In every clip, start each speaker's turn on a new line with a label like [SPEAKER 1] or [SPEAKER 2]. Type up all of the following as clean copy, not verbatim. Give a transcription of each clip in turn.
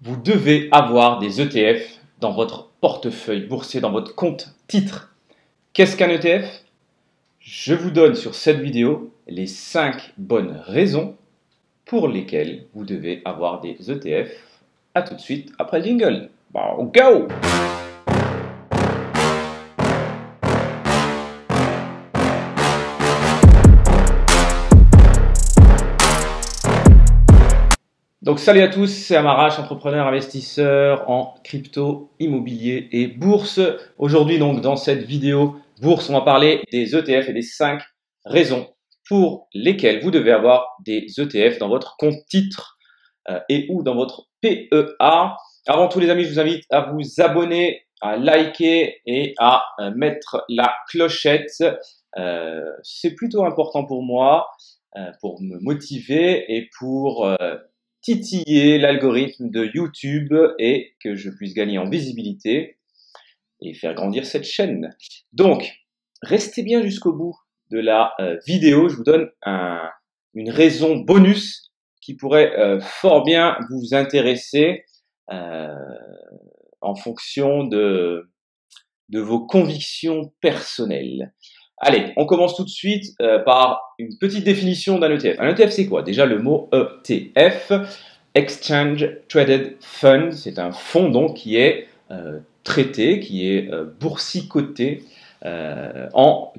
[SPEAKER 1] Vous devez avoir des ETF dans votre portefeuille boursier, dans votre compte titre. Qu'est-ce qu'un ETF? Je vous donne sur cette vidéo les 5 bonnes raisons pour lesquelles vous devez avoir des ETF. A tout de suite après le jingle. Bon, go! Donc salut à tous, c'est Amarache, entrepreneur, investisseur en crypto, immobilier et bourse. Aujourd'hui donc dans cette vidéo bourse, on va parler des ETF et des 5 raisons pour lesquelles vous devez avoir des ETF dans votre compte titre et ou dans votre PEA. Avant tout les amis, je vous invite à vous abonner, à liker et à mettre la clochette. C'est plutôt important pour moi, pour me motiver et pour titiller l'algorithme de YouTube et que je puisse gagner en visibilité et faire grandir cette chaîne. Donc, restez bien jusqu'au bout de la vidéo. Je vous donne une raison bonus qui pourrait fort bien vous intéresser en fonction de vos convictions personnelles. Allez, on commence tout de suite par une petite définition d'un ETF. Un ETF, c'est quoi? Déjà, le mot ETF, Exchange Traded Fund, c'est un fonds donc qui est traité, qui est boursicoté,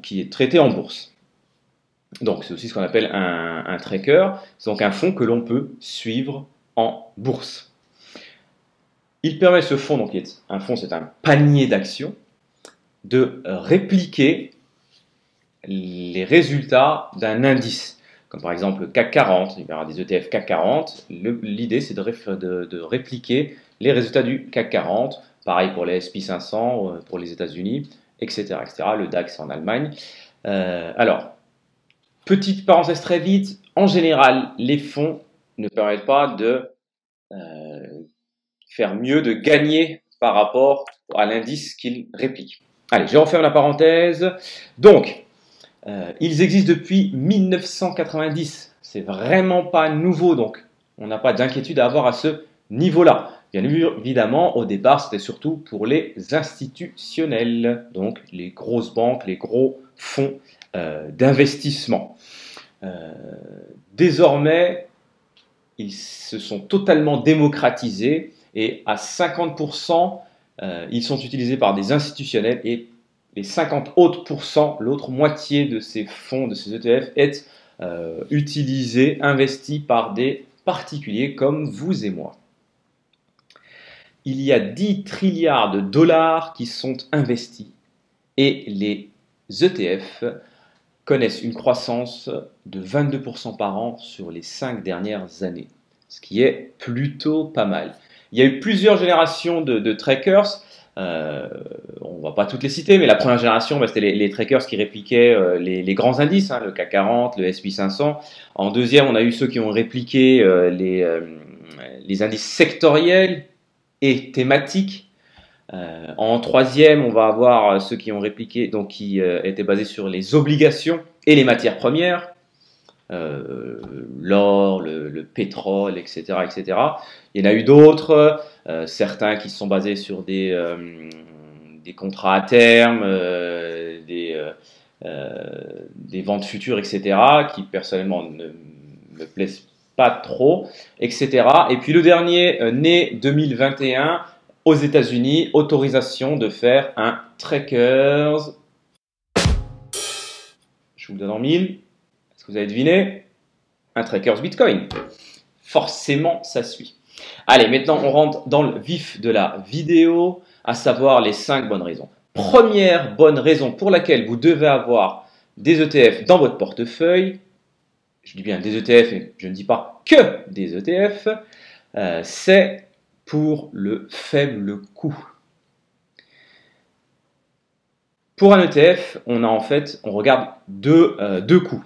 [SPEAKER 1] qui est traité en bourse. Donc, c'est aussi ce qu'on appelle un tracker. C'est donc un fonds que l'on peut suivre en bourse. Il permet ce fonds, donc un fonds, c'est un panier d'actions, de répliquer les résultats d'un indice, comme par exemple le CAC 40, il y aura des ETF CAC 40, l'idée c'est de répliquer les résultats du CAC 40, pareil pour les SP 500 pour les États-Unis, etc., le DAX en Allemagne. Alors, petite parenthèse très vite, en général, les fonds ne permettent pas de faire mieux, de gagner par rapport à l'indice qu'ils répliquent. Allez, je referme la parenthèse. Donc, ils existent depuis 1990. C'est vraiment pas nouveau, donc on n'a pas d'inquiétude à avoir à ce niveau-là. Bien évidemment, au départ, c'était surtout pour les institutionnels, donc les grosses banques, les gros fonds d'investissement. Désormais, ils se sont totalement démocratisés et à 50%, ils sont utilisés par des institutionnels et les 50 autres pourcents, l'autre moitié de ces fonds, de ces ETF, est utilisé, investi par des particuliers comme vous et moi. Il y a 10 trilliards de dollars qui sont investis et les ETF connaissent une croissance de 22% par an sur les 5 dernières années, ce qui est plutôt pas mal. Il y a eu plusieurs générations de trackers. On va pas toutes les citer, mais la première génération, c'était les trackers qui répliquaient les grands indices, le CAC 40, le SP 500. En deuxième, on a eu ceux qui ont répliqué les indices sectoriels et thématiques. En troisième, on va avoir ceux qui ont répliqué, donc qui étaient basés sur les obligations et les matières premières. L'or, le pétrole, etc., etc. Il y en a eu d'autres, certains qui sont basés sur des contrats à terme, des ventes futures, etc., qui personnellement ne me plaisent pas trop, etc. Et puis le dernier, né 2021, aux États-Unis, autorisation de faire un trackers. Je vous le donne en 1000. Est-ce que vous avez deviné? Un trackers Bitcoin. Forcément, ça suit. Allez, maintenant, on rentre dans le vif de la vidéo, à savoir les 5 bonnes raisons. Première bonne raison pour laquelle vous devez avoir des ETF dans votre portefeuille, je dis bien des ETF et je ne dis pas que des ETF, c'est pour le faible coût. Pour un ETF, on regarde deux coûts.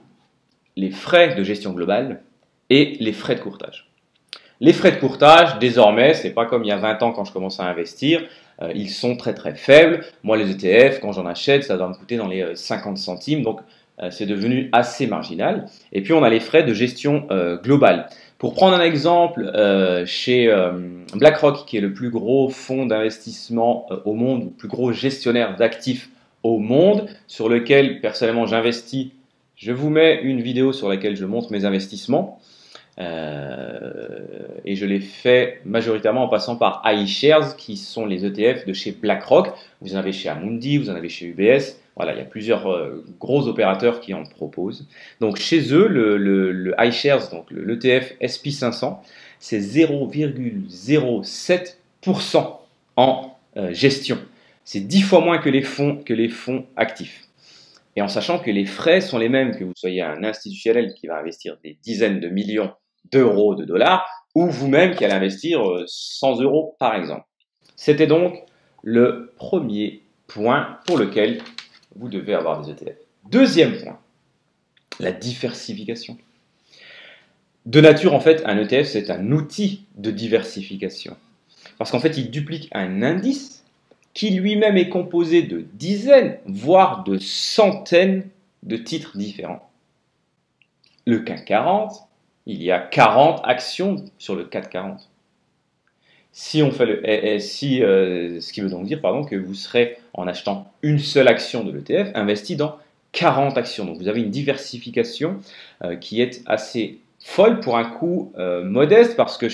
[SPEAKER 1] Les frais de gestion globale et les frais de courtage. Les frais de courtage, désormais, c'est pas comme il y a 20 ans quand je commençais à investir, ils sont très très faibles. Moi, les ETF, quand j'en achète, ça doit me coûter dans les 50 centimes, donc c'est devenu assez marginal. Et puis, on a les frais de gestion globale. Pour prendre un exemple, chez BlackRock, qui est le plus gros fonds d'investissement au monde, le plus gros gestionnaire d'actifs au monde, sur lequel personnellement j'investis, je vous mets une vidéo sur laquelle je montre mes investissements. Et je l'ai fait majoritairement en passant par iShares, qui sont les ETF de chez BlackRock. Vous en avez chez Amundi, vous en avez chez UBS. Voilà, il y a plusieurs gros opérateurs qui en proposent. Donc chez eux, le iShares, donc l'ETF SP500, c'est 0,07% en gestion. C'est 10 fois moins que les fonds actifs. Et en sachant que les frais sont les mêmes que vous soyez un institutionnel qui va investir des dizaines de millions d'euros, de dollars, ou vous-même qui allez investir 100 euros par exemple. C'était donc le premier point pour lequel vous devez avoir des ETF. Deuxième point, la diversification. De nature, en fait, un ETF, c'est un outil de diversification. Parce qu'en fait, il duplique un indice qui lui-même est composé de dizaines, voire de centaines de titres différents. Le CAC 40, il y a 40 actions sur le CAC 40. Si on fait ce qui veut donc dire que vous serez, en achetant une seule action de l'ETF, investi dans 40 actions. Donc vous avez une diversification qui est assez folle pour un coût modeste, parce que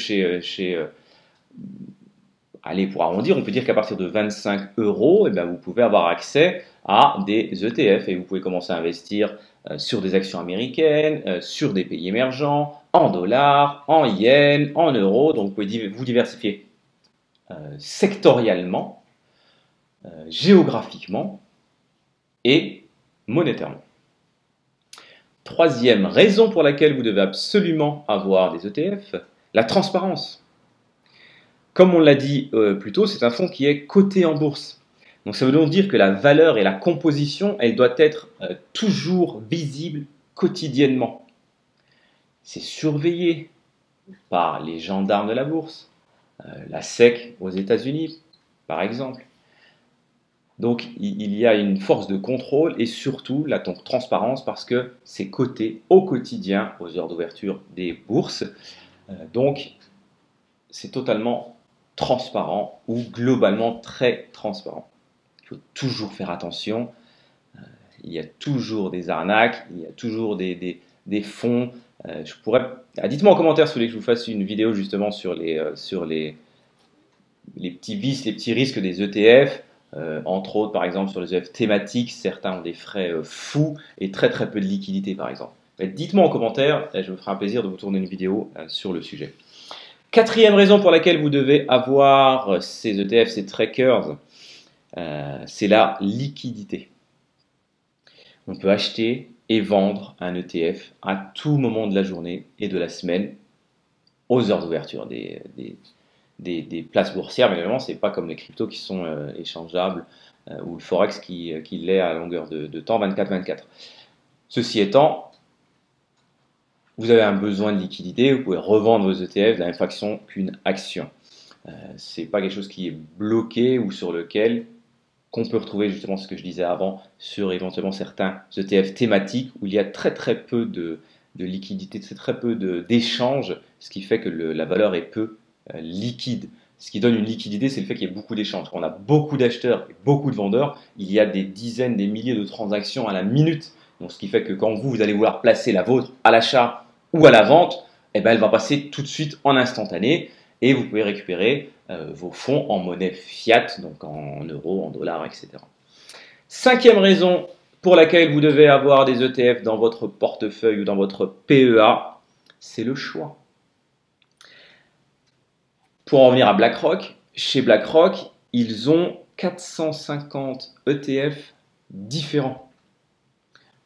[SPEAKER 1] allez, pour arrondir, on peut dire qu'à partir de 25 euros, vous pouvez avoir accès à des ETF et vous pouvez commencer à investir sur des actions américaines, sur des pays émergents, en dollars, en yens, en euros. Donc vous pouvez vous diversifier sectoriellement, géographiquement et monétairement. Troisième raison pour laquelle vous devez absolument avoir des ETF, la transparence. Comme on l'a dit plus tôt, c'est un fonds qui est coté en bourse. Donc ça veut donc dire que la valeur et la composition, elle doit être toujours visible quotidiennement. C'est surveillé par les gendarmes de la bourse, la SEC aux États-Unis, par exemple. Donc il y a une force de contrôle et surtout la transparence, parce que c'est coté au quotidien aux heures d'ouverture des bourses. Donc c'est totalement transparent, ou globalement très transparent. Il faut toujours faire attention. Il y a toujours des arnaques, il y a toujours des fonds. Dites-moi en commentaire si vous voulez que je vous fasse une vidéo justement sur les petits vices, les petits risques des ETF. Entre autres, par exemple, sur les ETF thématiques, certains ont des frais fous et très très peu de liquidité, par exemple. Dites-moi en commentaire, je me ferai un plaisir de vous tourner une vidéo sur le sujet. Quatrième raison pour laquelle vous devez avoir ces ETF, ces trackers, c'est la liquidité. On peut acheter et vendre un ETF à tout moment de la journée et de la semaine aux heures d'ouverture des places boursières. Mais évidemment, ce n'est pas comme les cryptos qui sont échangeables ou le Forex qui l'est à longueur de temps 24/24. Ceci étant, vous avez un besoin de liquidité, vous pouvez revendre vos ETF de la même façon qu'une action. Ce n'est pas quelque chose qui est bloqué ou sur lequel qu'on peut retrouver justement ce que je disais avant sur éventuellement certains ETF thématiques où il y a très très peu de liquidité, très peu d'échanges, ce qui fait que la valeur est peu liquide. Ce qui donne une liquidité, c'est le fait qu'il y ait beaucoup d'échanges. Quand on a beaucoup d'acheteurs et beaucoup de vendeurs, il y a des dizaines, des milliers de transactions à la minute. Donc, ce qui fait que quand vous allez vouloir placer la vôtre à l'achat ou à la vente, elle va passer tout de suite en instantané et vous pouvez récupérer vos fonds en monnaie fiat, donc en euros, en dollars, etc. Cinquième raison pour laquelle vous devez avoir des ETF dans votre portefeuille ou dans votre PEA, c'est le choix. Pour en venir à BlackRock, chez BlackRock, ils ont 450 ETF différents,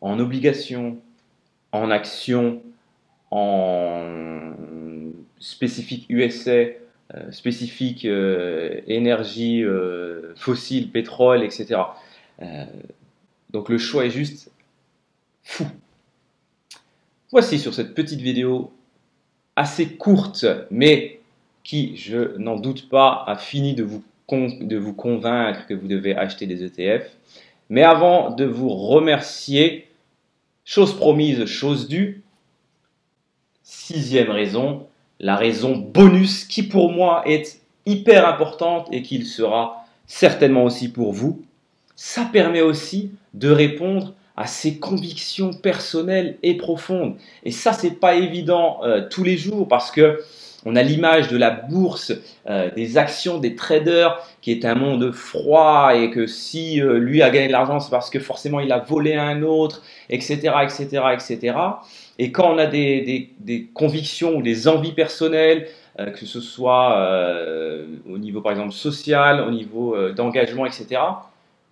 [SPEAKER 1] en obligations, en actions, en spécifique USA, spécifique énergie fossile, pétrole, etc. Donc le choix est juste fou. Voici sur cette petite vidéo assez courte, mais qui, je n'en doute pas, a fini de vous convaincre que vous devez acheter des ETF. Mais avant de vous remercier, chose promise, chose due, sixième raison, la raison bonus qui pour moi est hyper importante et qui le sera certainement aussi pour vous, ça permet aussi de répondre à ses convictions personnelles et profondes. Et ça, c'est pas évident tous les jours parce que on a l'image de la bourse, des actions, des traders, qui est un monde froid et que si lui a gagné de l'argent, c'est parce que forcément il a volé à un autre, etc., etc., etc. Et quand on a des convictions ou des envies personnelles, que ce soit au niveau par exemple social, au niveau d'engagement, etc.,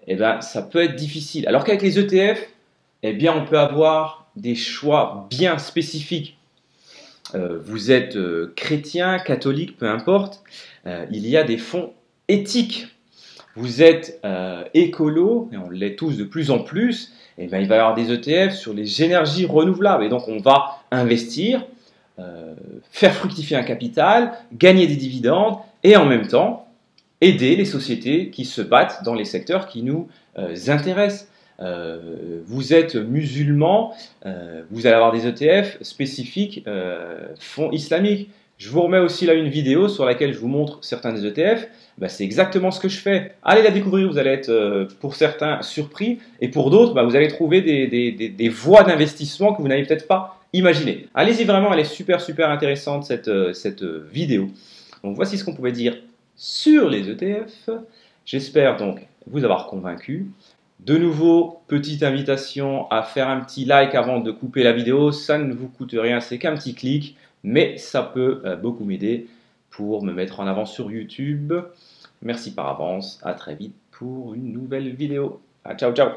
[SPEAKER 1] eh ben, ça peut être difficile. Alors qu'avec les ETF, eh bien, on peut avoir des choix bien spécifiques. Vous êtes chrétien, catholique, peu importe, il y a des fonds éthiques. Vous êtes écolo, et on l'est tous de plus en plus, et bien, il va y avoir des ETF sur les énergies renouvelables. Et donc, on va investir, faire fructifier un capital, gagner des dividendes, et en même temps, aider les sociétés qui se battent dans les secteurs qui nous intéressent. Vous êtes musulman, vous allez avoir des ETF spécifiques fonds islamiques. Je vous remets aussi là une vidéo sur laquelle je vous montre certains des ETF. Ben, c'est exactement ce que je fais. Allez la découvrir, vous allez être pour certains surpris et pour d'autres, ben, vous allez trouver des voies d'investissement que vous n'avez peut-être pas imaginées. Allez-y vraiment, elle est super intéressante cette vidéo. Donc voici ce qu'on pouvait dire sur les ETF. J'espère donc vous avoir convaincu. De nouveau, petite invitation à faire un petit like avant de couper la vidéo. Ça ne vous coûte rien, c'est qu'un petit clic, mais ça peut beaucoup m'aider pour me mettre en avant sur YouTube. Merci par avance. À très vite pour une nouvelle vidéo. Ciao, ciao.